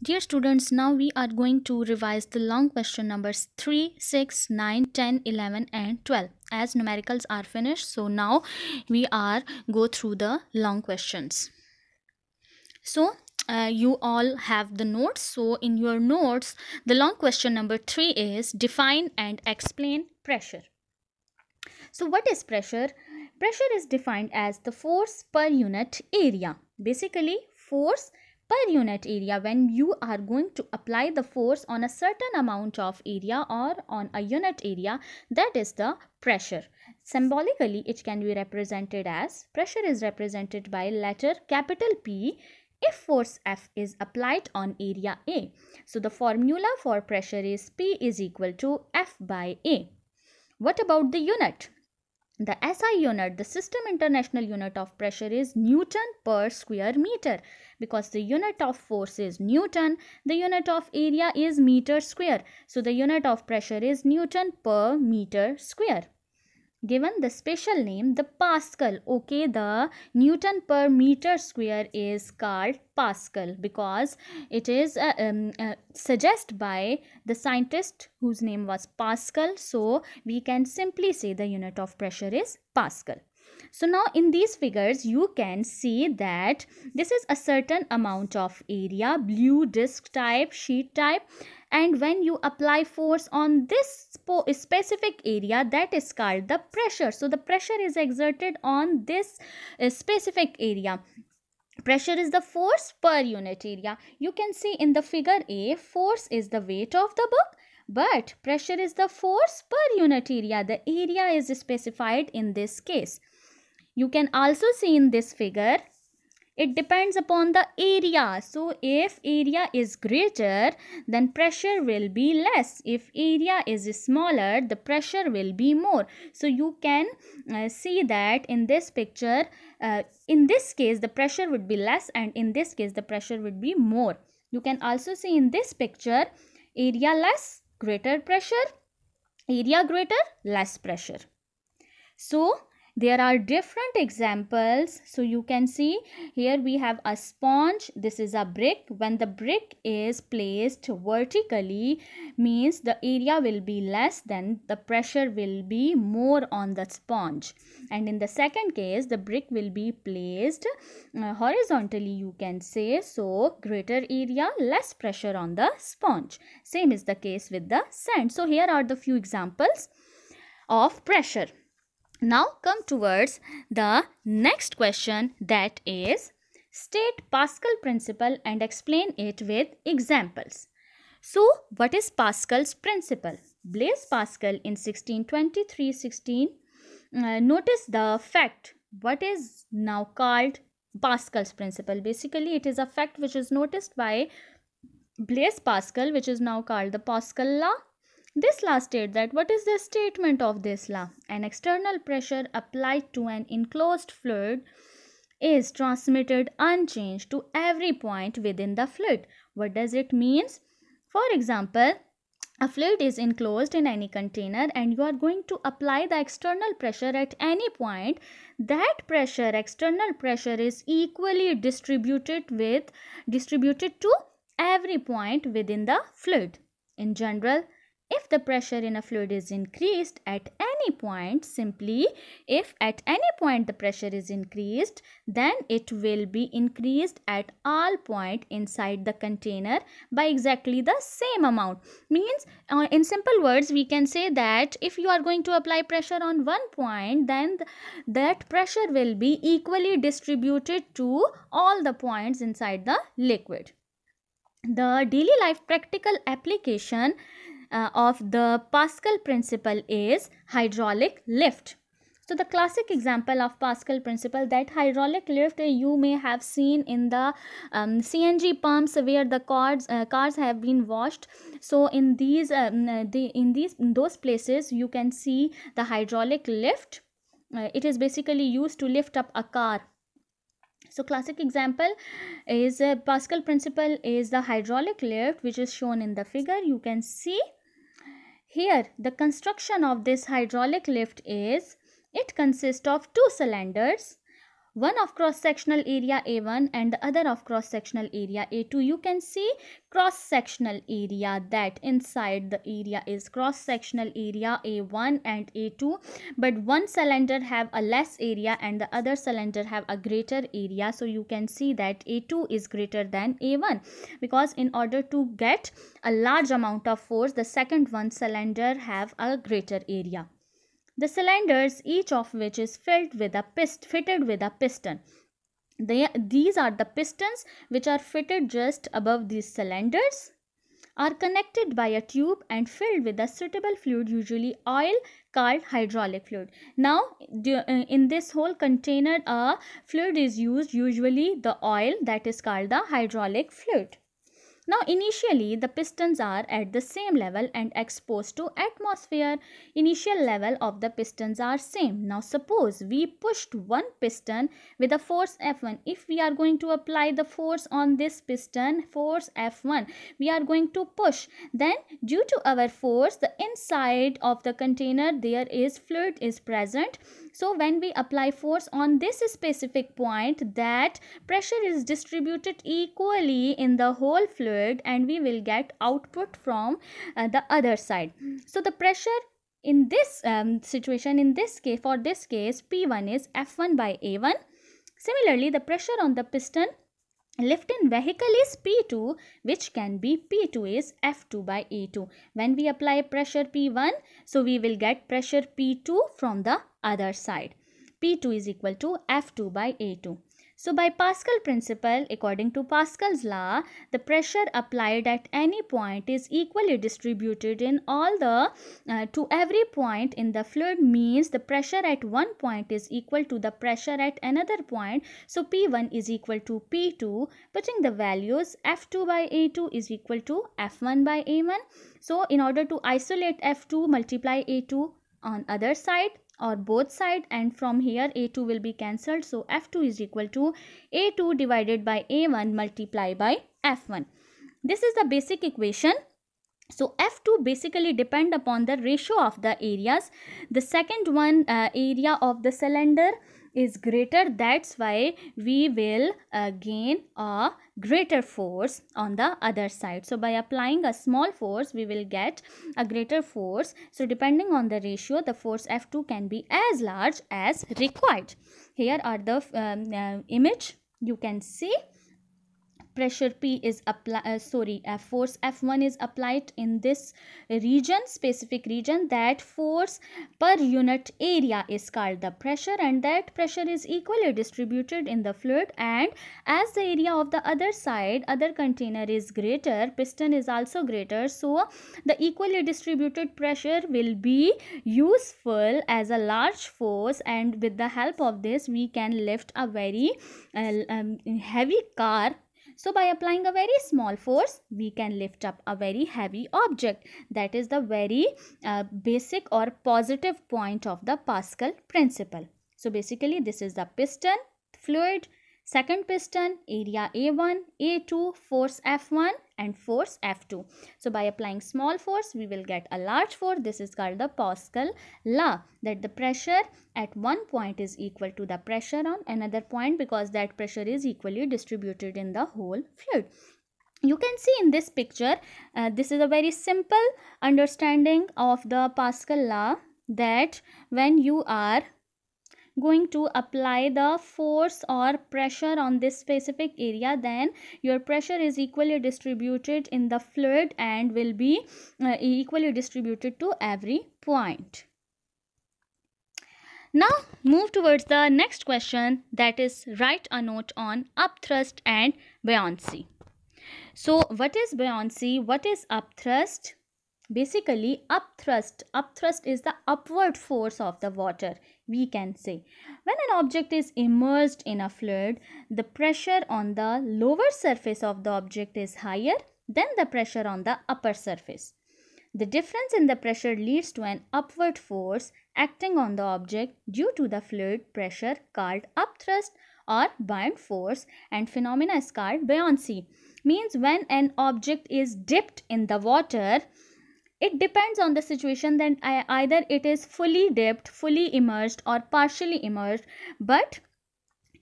Dear students, now we are going to revise the long question numbers 3, 6, 9, 10, 11 and 12. As numericals are finished, so now we are go through the long questions. So you all have the notes. So in your notes, the long question number 3 is define and explain pressure. So what is pressure? Pressure is defined as the force per unit area. Basically, force per unit area when you are going to apply the force on a certain amount of area or on a unit area, that is the pressure. Symbolically, it can be represented as pressure is represented by letter capital P if force F is applied on area A. So the formula for pressure is P is equal to F by A. What about the unit? The SI unit, the system international unit of pressure is Newton per square meter, because the unit of force is Newton, the unit of area is meter square. So the unit of pressure is Newton per meter square. Given the special name the Pascal. Okay, the Newton per meter square is called Pascal because it is suggested by the scientist whose name was Pascal. So we can simply say the unit of pressure is Pascal. So now in these figures you can see that this is a certain amount of area, blue disc type, sheet type, and when you apply force on this specific area, that is called the pressure. So the pressure is exerted on this specific area. Pressure is the force per unit area. You can see in the figure A, force is the weight of the book, but pressure is the force per unit area. The area is specified in this case. You can also see in this figure, it depends upon the area. So if area is greater, then pressure will be less. If area is smaller, the pressure will be more. So you can see that in this picture, in this case the pressure would be less, and in this case the pressure would be more. You can also see in this picture, area less, greater pressure, area greater, less pressure. So there are different examples. So you can see here we have a sponge. This is a brick. When the brick is placed vertically, means the area will be less, then the pressure will be more on the sponge. And in the second case, the brick will be placed horizontally, you can say. So greater area, less pressure on the sponge. Same is the case with the sand. So here are the few examples of pressure. Now come towards the next question, that is state Pascal principle and explain it with examples. So what is Pascal's principle? Blaise Pascal in 1623-16 notice the fact what is now called Pascal's principle. Basically it is a fact which is noticed by Blaise Pascal, which is now called the Pascal law. This law states that what is the statement of this law? An external pressure applied to an enclosed fluid is transmitted unchanged to every point within the fluid. What does it mean? For example, a fluid is enclosed in any container and you are going to apply the external pressure at any point. That pressure, external pressure, is equally distributed to every point within the fluid. In general, if the pressure in a fluid is increased at any point, simply if at any point the pressure is increased, then it will be increased at all points inside the container by exactly the same amount. Means in simple words we can say that if you are going to apply pressure on one point, then that pressure will be equally distributed to all the points inside the liquid. The daily life practical application of the Pascal principle is hydraulic lift. So the classic example of Pascal principle, that hydraulic lift you may have seen in the CNG pumps where the cars have been washed. So in those places you can see the hydraulic lift. It is basically used to lift up a car. So classic example is Pascal principle is the hydraulic lift, which is shown in the figure. You can see here the construction of this hydraulic lift is, it consists of two cylinders. one of cross-sectional area A1 and the other of cross-sectional area A2. You can see cross-sectional area, that inside the area is cross-sectional area A1 and A2, but one cylinder have a less area and the other cylinder have a greater area. So you can see that A2 is greater than A1, because in order to get a large amount of force, the second one cylinder have a greater area. The cylinders, each of which is fitted with a piston. These are the pistons which are fitted just above these cylinders, are connected by a tube and filled with a suitable fluid, usually oil, called hydraulic fluid. Now, in this whole container, a fluid is used, usually the oil, that is called the hydraulic fluid. Now, initially, the pistons are at the same level and exposed to atmosphere. Initial level of the pistons are same. Now, suppose we pushed one piston with a force F1. If we are going to apply the force on this piston, force F1, we are going to push. Then, due to our force, the inside of the container, there is fluid is present. So, when we apply force on this specific point, that pressure is distributed equally in the whole fluid and we will get output from the other side. So the pressure in this situation, in this case, for this case, P1 is F1 by A1. Similarly, the pressure on the piston lifting vehicle is P2, which can be P2 is F2 by A2. When we apply pressure P1, so we will get pressure P2 from the other side. P2 is equal to F2 by A2. So by Pascal principle, according to Pascal's law, the pressure applied at any point is equally distributed in all the to every point in the fluid, means the pressure at one point is equal to the pressure at another point. So P1 is equal to P2, putting the values F2 by A2 is equal to F1 by A1. So in order to isolate F2, multiply A2 on other side or both side, and from here A2 will be cancelled. So F2 is equal to A2 divided by A1 multiplied by F1. This is the basic equation. So F2 basically depend upon the ratio of the areas. The second one, area of the cylinder is greater, that's why we will gain a greater force on the other side. So by applying a small force, we will get a greater force. So depending on the ratio, the force F2 can be as large as required. Here are the image. You can see pressure P is applied, force F1 is applied in this region, specific region. That force per unit area is called the pressure, and that pressure is equally distributed in the fluid. And as the area of the other side, other container is greater, piston is also greater, so the equally distributed pressure will be useful as a large force, and with the help of this we can lift a very heavy car. So by applying a very small force, we can lift up a very heavy object. That is the very basic or positive point of the Pascal principle. So basically this is the piston, fluid, second piston, area A1, A2, force F1 and force F2. So by applying small force, we will get a large force. This is called the Pascal law, that the pressure at one point is equal to the pressure on another point, because that pressure is equally distributed in the whole fluid. You can see in this picture, this is a very simple understanding of the Pascal law, that when you are going to apply the force or pressure on this specific area, then your pressure is equally distributed in the fluid and will be equally distributed to every point. Now move towards the next question, that is write a note on upthrust and buoyancy. So what is buoyancy? What is upthrust? Basically, upthrust is the upward force of the water, we can say. When an object is immersed in a fluid, the pressure on the lower surface of the object is higher than the pressure on the upper surface. The difference in the pressure leads to an upward force acting on the object due to the fluid pressure, called upthrust or buoyant force, and phenomena is called buoyancy. Means when an object is dipped in the water, it depends on the situation, then either it is fully dipped, fully immersed or partially immersed, but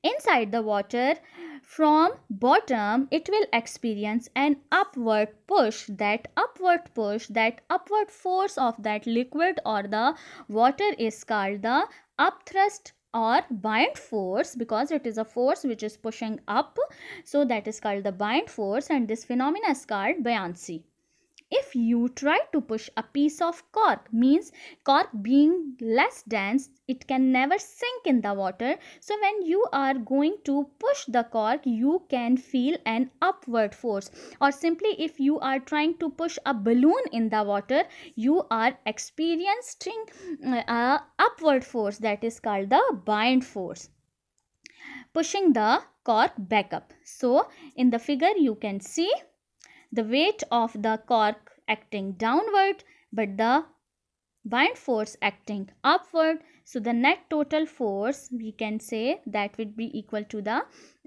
Inside the water, from bottom, it will experience an upward push. That upward force of that liquid or the water is called the upthrust or buoyant force, because it is a force which is pushing up. So that is called the buoyant force, and this phenomena is called buoyancy. If you try to push a piece of cork, means cork being less dense, it can never sink in the water. So when you are going to push the cork, you can feel an upward force. Or simply, if you are trying to push a balloon in the water, you are experiencing a upward force, that is called the buoyant force, pushing the cork back up. So in the figure you can see the weight of the cork acting downward, but the buoyant force acting upward. So the net total force, we can say, that would be equal to the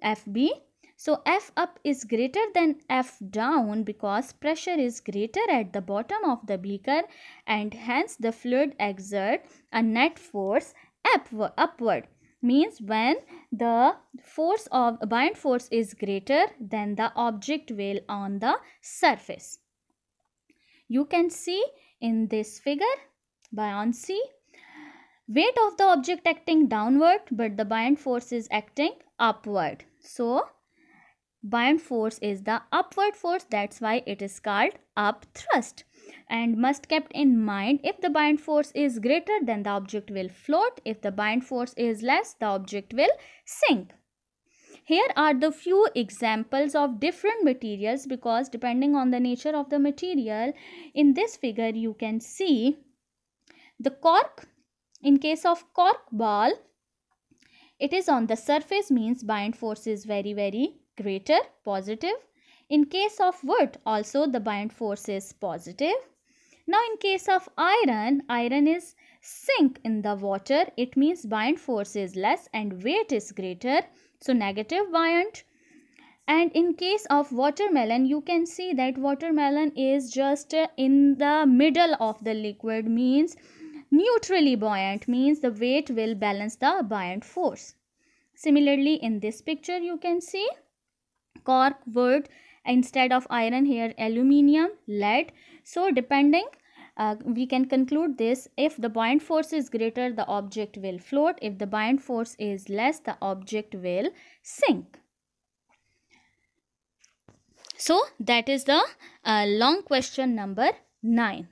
FB. So F up is greater than F down because pressure is greater at the bottom of the beaker, and hence the fluid exerts a net force upward. Means when the force of buoyant force is greater, then the object will on the surface. You can see in this figure buoyancy, weight of the object acting downward, but the buoyant force is acting upward. So buoyant force is the upward force, that's why it is called upthrust. And must kept in mind, if the buoyant force is greater, then the object will float. If the buoyant force is less, the object will sink. Here are the few examples of different materials, because depending on the nature of the material, in this figure you can see the cork. In case of cork ball, it is on the surface, means buoyant force is very greater, positive. In case of wood, also the buoyant force is positive. Now in case of iron is sink in the water, it means buoyant force is less and weight is greater, so negative buoyant. And in case of watermelon, you can see that watermelon is just in the middle of the liquid, means neutrally buoyant, means the weight will balance the buoyant force. Similarly, in this picture you can see cork, wood, instead of iron here aluminium, lead. So depending, we can conclude this: if the buoyant force is greater, the object will float. If the buoyant force is less, the object will sink. So that is the long question number 9.